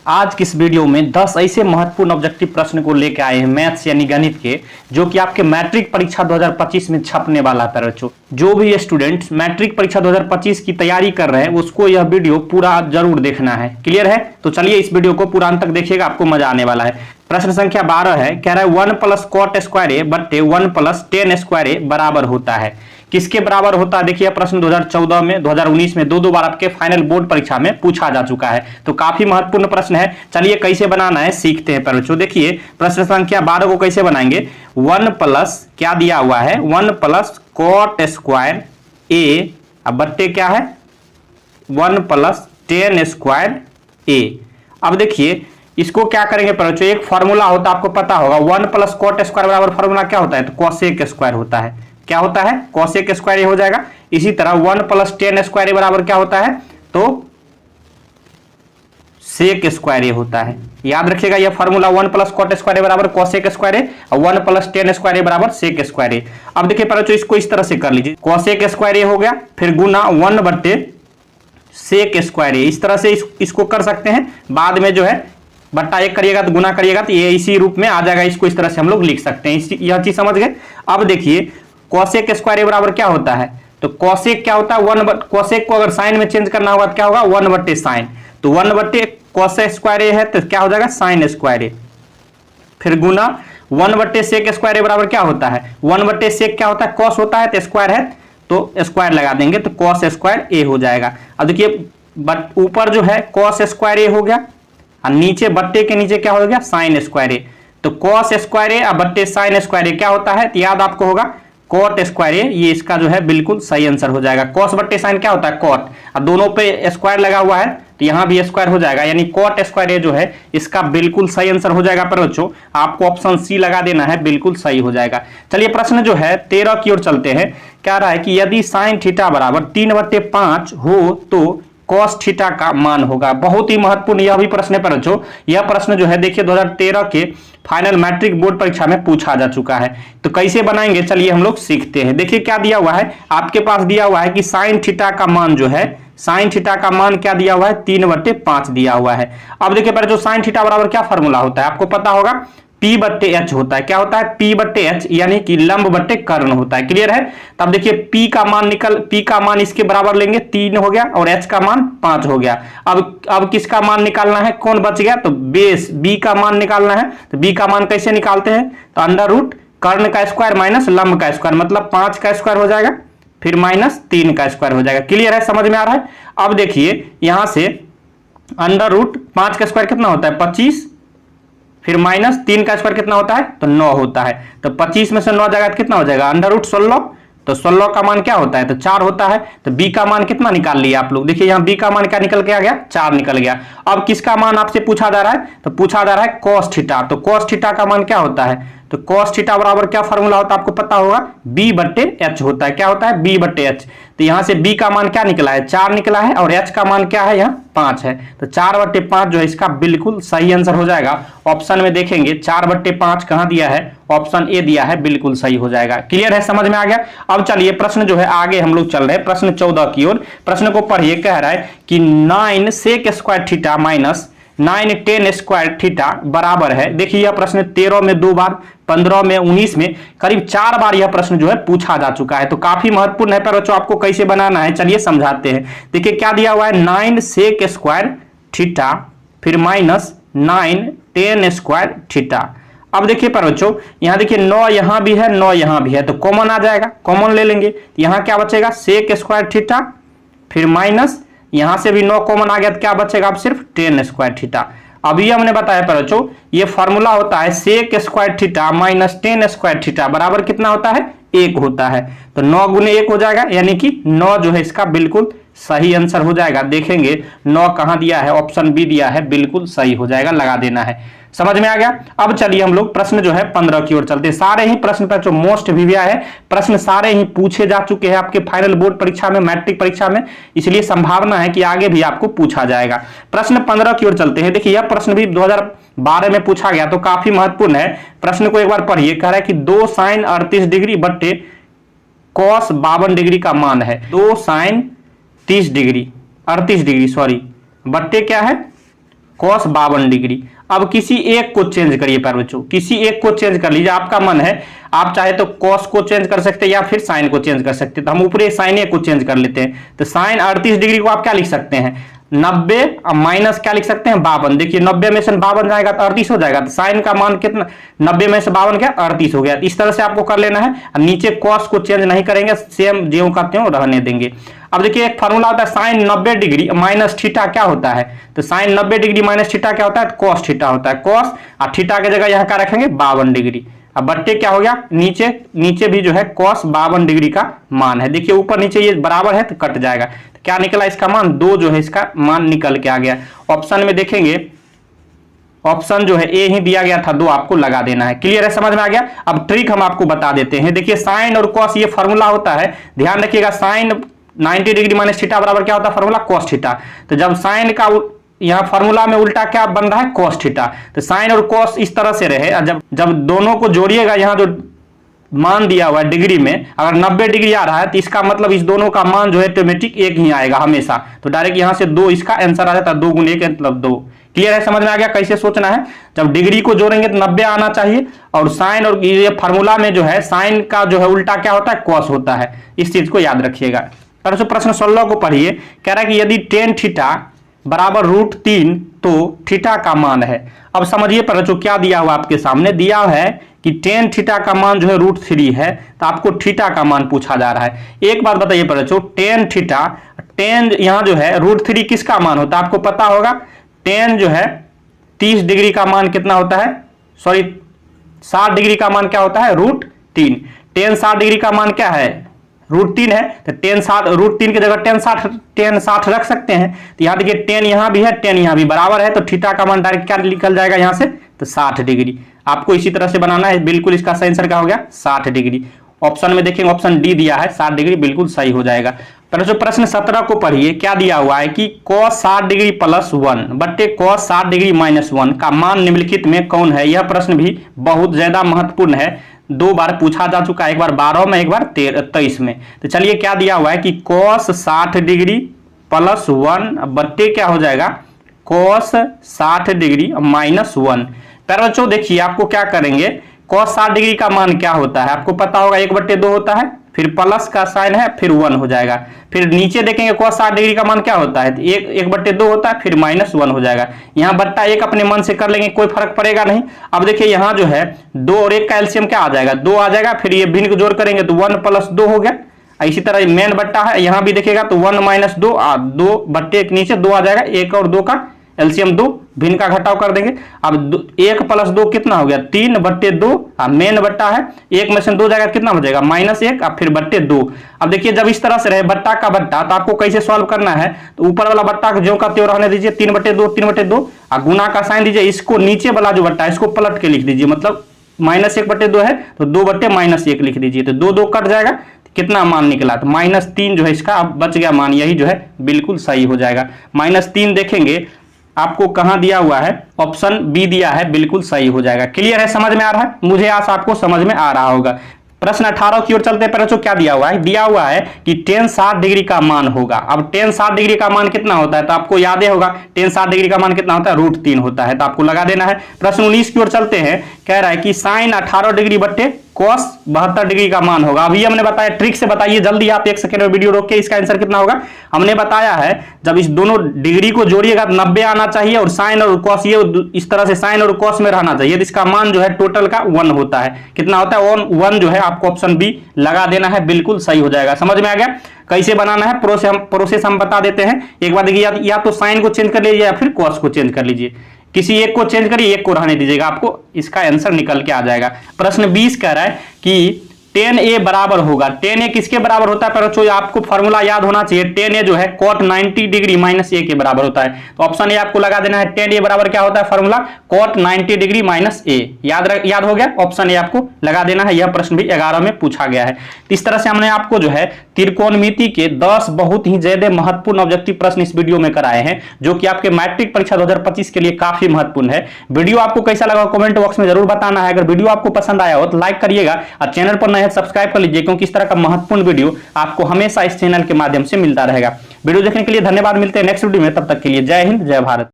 आज की इस वीडियो में 10 ऐसे महत्वपूर्ण ऑब्जेक्टिव प्रश्न को लेकर आए हैं मैथ्स यानी गणित के, जो कि आपके मैट्रिक परीक्षा 2025 में छपने वाला है। बच्चों, जो भी स्टूडेंट्स मैट्रिक परीक्षा 2025 की तैयारी कर रहे हैं उसको यह वीडियो पूरा जरूर देखना है। क्लियर है? तो चलिए इस वीडियो को पूरा अंत तक देखिएगा, आपको मजा आने वाला है। प्रश्न संख्या 12 है, कह रहा है 1 प्लस कॉट स्क्वायर ए बट्टे 1 प्लस टेन स्क्वायर ए बराबर होता है। किसके बराबर होता है? देखिए प्रश्न 2014 में 2019 में दो बार आपके फाइनल बोर्ड परीक्षा में पूछा जा चुका है, तो काफी महत्वपूर्ण प्रश्न है। चलिए कैसे बनाना है सीखते हैं। बच्चों देखिए प्रश्न संख्या 12 को कैसे बनाएंगे। 1 प्लस क्या दिया हुआ है, 1 प्लस कॉट स्क्वायर ए अब बट्टे क्या है 1 प्लस टेन स्क्वायर ए। अब देखिए इसको क्या करेंगे बच्चों, एक फॉर्मूला होता है आपको पता होगा, 1 प्लस कॉट स्क्वायर बराबर फॉर्मूला क्या होता है, तो कोसेक स्क्वायर होता है। क्या होता है? कोसेक स्क्वायर ए हो जाएगा। इसी तरह 1 प्लस टेन स्क्वायर ए बराबर क्या होता है, तो सेक स्क्वायर ए होता है। याद रखिएगा यह फॉर्मूला 1 प्लस कॉट स्क्वायर ए बराबर कोसेक स्क्वायर ए और 1 प्लस टेन स्क्वायर ए बराबर सेक स्क्वायर ए। अब देखिए बच्चों इसको इस तरह से कर लीजिए, कोसेक स्क्वायर ए हो गया, फिर गुना 1 बट्टे सेक स्क्वायर ए। इस तरह से इसको कर सकते हैं। बाद में जो है बट्टा 1 करिएगा तो गुना करिएगा तो ये इसी रूप में आ जाएगा। इसको इस तरह से हम लोग लिख सकते हैं। यह चीज समझ गए? अब देखिए कोसेक स्क्वायर ए बराबर क्या होता है, तो कोसेक क्या होता है, कोसेक को अगर साइन में चेंज करना होगा तो क्या होगा 1 बट्टे साइन, तो 1 बट्टे कोसेक स्क्वायर ए है तो क्या हो जाएगा साइन स्क्वायर ए। फिर गुना 1 बट्टे सेक स्क्वायर ए बराबर क्या होता है, 1 बट्टे सेक क्या होता है कॉस होता है, तो स्क्वायर है तो स्क्वायर लगा देंगे तो कॉस स्क्वायर ए हो जाएगा। अब देखिए ऊपर जो है कॉस स्क्वायर ए हो गया और नीचे बट्टे के नीचे क्या हो गया साइन स्क्वायर ए। तो कॉस स्क्वायर ए और बट्टे साइन स्क्वायर ए क्या होता है, तो याद आपको होगा कॉट स्क्वायर ए। ये इसका जो है बिल्कुल सही आंसर हो जाएगा। कॉस बट्टे साइन क्या होता है कॉट, और दोनों पे स्क्वायर लगा हुआ है तो यहां भी स्क्वायर हो जाएगा, यानी कॉट स्क्वायर ए जो है इसका बिल्कुल सही आंसर हो जाएगा। पर बच्चों आपको ऑप्शन सी लगा देना है, बिल्कुल सही हो जाएगा। चलिए प्रश्न जो है 13 की ओर चलते हैं। क्या रहा है कि यदि साइन थीटा बराबर 3/5 हो तो कॉस थीटा का मान होगा। बहुत ही महत्वपूर्ण यह भी प्रश्न है बच्चों। यह प्रश्न जो है देखिए 2013 के फाइनल मैट्रिक बोर्ड परीक्षा में पूछा जा चुका है, तो कैसे बनाएंगे चलिए हम लोग सीखते हैं। देखिए क्या दिया हुआ है, आपके पास दिया हुआ है कि साइन थीटा का मान जो है, साइन थीटा का मान क्या दिया हुआ है 3/5 दिया हुआ है। अब देखिए पर जो साइन थीटा बराबर क्या फॉर्मूला होता है आपको पता होगा, P बट्टे एच होता है। क्या होता है P बट्टे एच, यानी कि लंब बट्टे कर्ण होता है। क्लियर है? तब देखिए P का मान इसके बराबर लेंगे 3 हो गया और H का मान 5 हो गया। अब किसका मान निकालना है, कौन बच गया, तो बेस B का मान निकालना है। तो B का मान कैसे निकालते हैं, तो अंडर रूट कर्ण का स्क्वायर माइनस लंब का स्क्वायर, मतलब 5 का स्क्वायर हो जाएगा फिर माइनस 3 का स्क्वायर हो जाएगा। क्लियर है? समझ में आ रहा है? अब देखिए यहां से अंडर रूट 5 का स्क्वायर कितना होता है 25, फिर माइनस 3 का स्क्वायर कितना होता है, तो 9 होता है। तो 25 में से 9 जाएगा तो कितना हो जाएगा अंडर रूट 16, तो 16 का मान क्या होता है, तो 4 होता है। तो बी का मान कितना निकाल लिया आप लोग, देखिए यहाँ बी का मान क्या निकल के आ गया 4 निकल गया। अब किसका मान आपसे पूछा जा रहा है, तो पूछा जा रहा है कॉस थीटा। तो कॉस थीटा का मान क्या होता है, तो कॉस थीटा बराबर क्या फॉर्मूला होता है आपको पता होगा, बी बट्टे एच होता है। क्या होता है बी बट्टे एच। तो यहां से बी का मान क्या निकला है 4 निकला है और एच का मान क्या है यहाँ 5 है। तो 4/5 जो है इसका बिल्कुल सही आंसर हो जाएगा। ऑप्शन में देखेंगे 4/5 कहां दिया है, ऑप्शन ए दिया है, बिल्कुल सही हो जाएगा। क्लियर है? समझ में आ गया? अब चलिए प्रश्न जो है आगे हम लोग चल रहे हैं प्रश्न 14 की ओर। प्रश्न को पढ़िए। कह रहा है कि 9 sec square theta minus 9 tan square theta बराबर है। देखिए यह प्रश्न 13 में 2 बार, 15 में, 19 में करीब 4 बार यह प्रश्न जो है पूछा जा चुका है, तो काफी महत्वपूर्ण है। पर बच्चों आपको कैसे बनाना है चलिए समझाते हैं। देखिए क्या दिया हुआ है 9 सेक स्क्वायर थीटा फिर माइनस 9 टेन स्क्वायर थीटा। अब देखिए पर बच्चों यहां देखिए 9 यहां भी है 9 यहां भी है, तो कॉमन आ जाएगा, कॉमन ले लेंगे। यहां क्या बचेगा सेक स्क्वायर थीटा फिर माइनस यहां से भी 9 कॉमन आ गया तो क्या बचेगा अब सिर्फ टेन स्क्वायर थीटा। अभी हमने बताया पर बच्चों ये फॉर्मूला होता है sec square theta minus tan square theta बराबर कितना होता है 1 होता है। तो 9 गुने 1 हो जाएगा, यानी कि 9 जो है इसका बिल्कुल सही आंसर हो जाएगा। देखेंगे 9 कहां दिया है, ऑप्शन बी दिया है, बिल्कुल सही हो जाएगा, लगा देना है। समझ में आ गया? अब चलिए हम लोग प्रश्न जो है 15 की ओर चलते हैं। सारे ही प्रश्न पर जो मोस्ट विविया है प्रश्न सारे ही पूछे जा चुके हैं आपके फाइनल बोर्ड परीक्षा में, मैट्रिक परीक्षा में, इसलिए संभावना है कि आगे भी आपको पूछा जाएगा। प्रश्न 15 की ओर चलते हैं। देखिए यह प्रश्न भी 2012 में पूछा गया, तो काफी महत्वपूर्ण है। प्रश्न को एक बार पढ़िए। कह रहा है कि 2 साइन 38 डिग्री बट्टे कॉस 52 डिग्री का मान है। 2 साइन 38 डिग्री बट्टे क्या है cos 52 डिग्री। अब किसी एक को चेंज करिए प्यारे बच्चों, किसी एक को चेंज कर लीजिए, आपका मन है, आप चाहे तो cos को चेंज कर सकते हैं या फिर sin को चेंज कर सकते हैं। तो हम ऊपरी sin को चेंज कर लेते हैं। तो sin 38 डिग्री को आप क्या लिख सकते हैं, 90 माइनस क्या लिख सकते हैं 52। देखिए 90 में से 52 जाएगा तो 38 हो जाएगा। तो साइन का मान कितना, 90 में से 52 क्या 38 हो गया। इस तरह से आपको कर लेना है। नीचे cos को चेंज नहीं करेंगे, सेम ज्यों का त्यों रहने देंगे। अब देखिए एक फार्मूला होता है साइन 90 डिग्री माइनस थीटा क्या होता है। तो साइन 90 डिग्री माइनस थीटा क्या होता है, cos थीटा होता है। cos और थीटा की जगह यहाँ क्या रखेंगे 52 डिग्री। अब बट्टे क्या हो गया, नीचे भी जो है cos 52 डिग्री का मान है। देखिए ऊपर नीचे ये बराबर है तो कट जाएगा। तो क्या निकला इसका मान 2 जो है इसका मान निकल के आ गया। ऑप्शन में देखेंगे, ऑप्शन जो है ए ही दिया गया था, 2 आपको लगा देना है। क्लियर है, समझ में आ गया। अब ट्रिक हम आपको बता देते हैं। देखिए साइन और cos ये फार्मूला होता है, ध्यान रखिएगा। साइन 90 डिग्री माइनस थीटा बराबर क्या होता है फार्मूला cos थीटा। तो जब साइन का यहाँ फार्मूला में उल्टा क्या बन रहा है cos थीटा। तो साइन और cos इस तरह से रहे। जब दोनों को जोड़िएगा, यहाँ जो मान दिया हुआ है डिग्री में अगर 90 डिग्री आ रहा है तो इसका मतलब इस दोनों का मान जो है ऑटोमेटिक एक ही आएगा हमेशा। तो डायरेक्ट यहाँ से 2 इसका आंसर आ जाता है, 2 गुने 1 मतलब 2। क्लियर है, समझ में आ गया कैसे सोचना है। जब डिग्री को जोड़ेंगे तो 90 आना चाहिए। और साइन और ये फार्मूला में जो है साइन का जो है उल्टा क्या होता है cos होता है। इस चीज को याद रखिएगा। प्रश्न 16 को पढ़िए। कह रहा है कि यदि tan थीटा बराबर √3 तो थीटा का मान है। अब समझिए बच्चों क्या दिया हुआ आपके सामने, दिया है कि tan थीटा का मान जो है √3 है। तो आपको थीटा का मान पूछा जा रहा है। एक बात बताइए बच्चों, tan थीटा, tan यहाँ जो है √3 किसका मान होता है आपको पता होगा। tan जो है 30 डिग्री का मान कितना होता है, सॉरी 60 डिग्री का मान क्या होता है √3। tan 60 डिग्री का मान क्या है √3 है। तो tan 60 √3 की जगह tan 60 रख सकते हैं। तो यहाँ देखिए tan यहाँ भी है, tan यहाँ भी बराबर है। तो थीटा का मान डायरेक्ट क्या निकल जाएगा यहाँ से, तो 60 डिग्री। आपको इसी तरह से बनाना है। बिल्कुल इसका सही आंसर क्या हो गया 60 डिग्री। ऑप्शन में देखेंगे ऑप्शन डी दिया है 60 डिग्री, बिल्कुल सही हो जाएगा। प्रश्न 17 को पढ़िए। क्या दिया हुआ है कि cos 60 डिग्री +1 बट्टे cos 60 डिग्री -1 का मान निम्नलिखित में कौन है। यह प्रश्न भी बहुत ज्यादा महत्वपूर्ण है, 2 बार पूछा जा चुका है, एक बार 12 में एक बार 23 में। तो चलिए क्या दिया हुआ है कि cos 60 डिग्री +1 बट्टे क्या हो जाएगा cos 60 डिग्री -1। प्यारे बच्चों देखिए आपको क्या करेंगे, cos 60 डिग्री का मान क्या होता है आपको पता होगा 1/2 होता है, फिर प्लस का साइन है फिर 1 हो जाएगा। फिर नीचे देखेंगे cos 60 डिग्री का मान क्या होता है, 1/2 होता है फिर -1 हो जाएगा। यहाँ बट्टा 1 अपने मन से कर लेंगे, कोई फर्क पड़ेगा नहीं। अब देखिए यहाँ जो है 2 और 1 का एलसीएम क्या आ जाएगा 2 आ जाएगा। फिर ये भिन्न को जोड़ करेंगे तो 1 + 2 हो गया। इसी तरह मेन बट्टा है, यहाँ भी देखिएगा तो 1 - 2 2 बट्टे के नीचे 2 आ जाएगा। 1 और 2 का एलसीएम 2, भिन्न का घटाव कर देंगे। अब 1 + 2 कितना हो गया 3/2। मेन बट्टा है, 1 में से 2 जाएगा कितना हो जाएगा -1 और फिर /2। अब देखिए जब इस तरह से रहे बट्टा का बट्टा तो आपको कैसे सॉल्व करना है, तो ऊपर वाला बट्टा ज्यों का त्यों रहने दीजिए 3/2 3/2 और गुना का साइन दीजिए। इसको नीचे वाला जो बट्टा है इसको पलट के लिख दीजिए, मतलब -1/2 है तो 2/-1 लिख दीजिए। तो 2 कट जाएगा, कितना मान निकला तो -3 जो है इसका अब बच गया मान, यही जो है बिल्कुल सही हो जाएगा। -3 देखेंगे आपको कहां दिया हुआ है, ऑप्शन बी दिया है, बिल्कुल सही हो जाएगा। क्लियर है, समझ में आ रहा है, मुझे आशा आपको समझ में आ रहा होगा। प्रश्न 18 की ओर चलते हैं। बच्चों क्या दिया हुआ है, दिया हुआ है कि tan 60 डिग्री का मान होगा। अब tan 60 डिग्री का मान कितना होता है तो आपको याद ही होगा, tan 60 डिग्री का मान कितना होता है √3 होता है, तो आपको लगा देना है। प्रश्न 19 की ओर चलते हैं। कह रहा है कि sin 18 डिग्री बट्टे cos 72 डिग्री का मान होगा। अभी हमने बताया, ट्रिक से बताइए जल्दी, आप 1 सेकंड में वीडियो रोक के इसका आंसर कितना होगा। हमने बताया है जब इस दोनों डिग्री को जोड़िएगा तो 90 आना चाहिए और साइन और cos ये इस तरह से साइन और cos में रहना चाहिए। तो इसका मान जो है टोटल का 1 होता है। कितना होता है 1 जो है आपको ऑप्शन बी लगा देना है, बिल्कुल सही हो जाएगा। समझ में आ गया कैसे बनाना है, प्रोसेस हम बता देते हैं। एक बार देखिए, या तो साइन को चेंज कर लीजिए या फिर cos को चेंज कर लीजिए। किसी एक को चेंज करिए, एक को रहने दीजिएगा, आपको इसका आंसर निकल के आ जाएगा। प्रश्न 20 कह रहा है कि tan a बराबर होगा। tan a किसके बराबर होता है बच्चों, आपको फॉर्मूला याद होना चाहिए। tan a जो है cot 90 डिग्री -a के बराबर होता है। तो ऑप्शन ए आपको लगा देना है। tan a बराबर क्या होता है फॉर्मूला cot 90 डिग्री -a। याद हो गया, ऑप्शन ए आपको लगा देना है। यह प्रश्न भी 11 में पूछा गया है। तो इस तरह से हमने आपको जो है त्रिकोणमिति के 10 बहुत ही ज्यादा महत्वपूर्ण ऑब्जेक्टिव प्रश्न इस वीडियो में कराए हैं, जो कि आपके मैट्रिक परीक्षा 2025 के लिए काफी महत्वपूर्ण है। वीडियो आपको कैसा लगा कमेंट बॉक्स में जरूर बताना है। अगर वीडियो आपको पसंद आया हो तो लाइक करिएगा और चैनल पर नए सब्सक्राइब कर लीजिए, क्योंकि इस तरह का महत्वपूर्ण वीडियो आपको हमेशा इस चैनल के माध्यम से मिलता रहेगा। वीडियो देखने के लिए धन्यवाद। मिलते हैं नेक्स्ट वीडियो में, तब तक के लिए जय हिंद जय भारत।